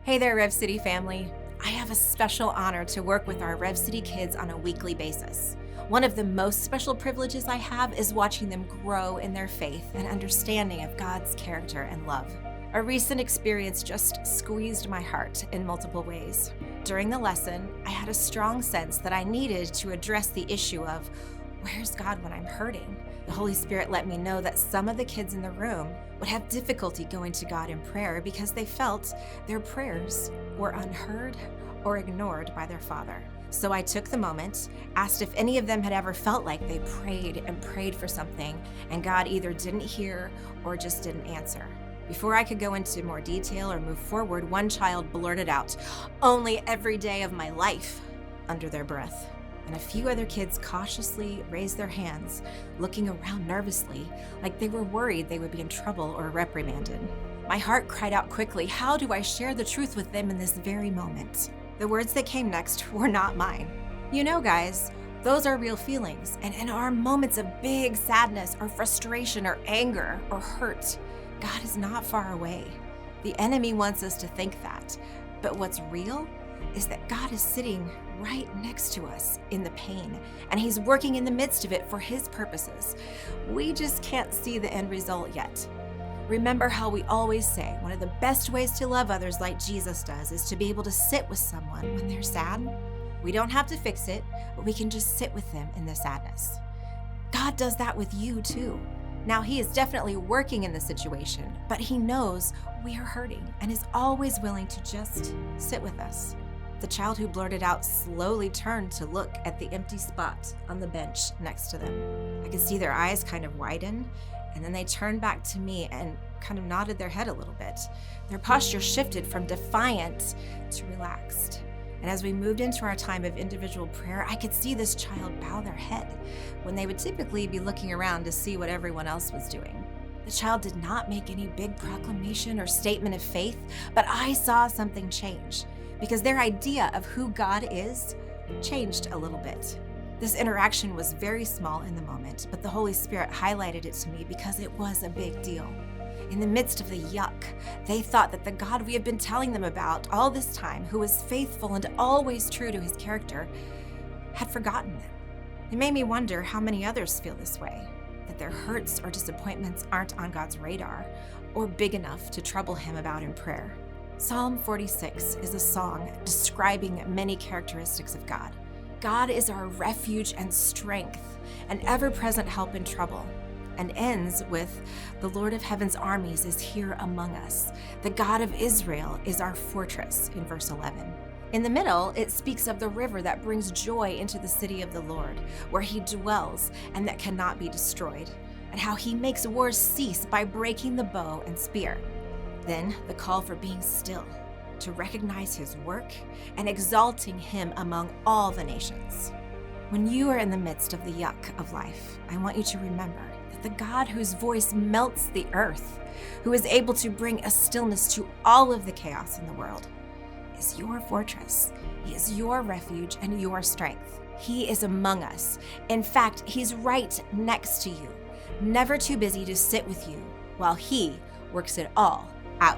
Hey there, Rev City family. I have a special honor to work with our Rev City kids on a weekly basis. One of the most special privileges I have is watching them grow in their faith and understanding of God's character and love. A recent experience just squeezed my heart in multiple ways. During the lesson, I had a strong sense that I needed to address the issue of, where's God when I'm hurting? The Holy Spirit let me know that some of the kids in the room would have difficulty going to God in prayer because they felt their prayers were unheard or ignored by their Father. So I took the moment, asked if any of them had ever felt like they prayed and prayed for something and God either didn't hear or just didn't answer. Before I could go into more detail or move forward, one child blurted out, "Only every day of my life," under their breath. And a few other kids cautiously raised their hands, looking around nervously, like they were worried they would be in trouble or reprimanded. My heart cried out quickly, how do I share the truth with them in this very moment? The words that came next were not mine. You know, guys, those are real feelings, and in our moments of big sadness or frustration or anger or hurt, God is not far away. The enemy wants us to think that, but what's real is that God is sitting right next to us in the pain, and He's working in the midst of it for His purposes. We just can't see the end result yet. Remember how we always say one of the best ways to love others like Jesus does is to be able to sit with someone when they're sad. We don't have to fix it, but we can just sit with them in the sadness. God does that with you too. Now, He is definitely working in the situation, but He knows we are hurting and is always willing to just sit with us. The child who blurted out slowly turned to look at the empty spot on the bench next to them. I could see their eyes kind of widen, and then they turned back to me and kind of nodded their head a little bit. Their posture shifted from defiant to relaxed. And as we moved into our time of individual prayer, I could see this child bow their head when they would typically be looking around to see what everyone else was doing. The child did not make any big proclamation or statement of faith, but I saw something change because their idea of who God is changed a little bit. This interaction was very small in the moment, but the Holy Spirit highlighted it to me because it was a big deal. In the midst of the yuck, they thought that the God we have been telling them about all this time, who is faithful and always true to His character, had forgotten them. It made me wonder how many others feel this way, that their hurts or disappointments aren't on God's radar or big enough to trouble Him about in prayer. Psalm 46 is a song describing many characteristics of God. God is our refuge and strength, an ever-present help in trouble, and ends with, the Lord of heaven's armies is here among us. The God of Israel is our fortress, in verse 11. In the middle, it speaks of the river that brings joy into the city of the Lord, where He dwells and that cannot be destroyed, and how He makes wars cease by breaking the bow and spear. Then the call for being still, to recognize His work and exalting Him among all the nations. When you are in the midst of the yuck of life, I want you to remember that the God whose voice melts the earth, who is able to bring a stillness to all of the chaos in the world, is your fortress. He is your refuge and your strength. He is among us. In fact, He's right next to you, never too busy to sit with you while He works it all out.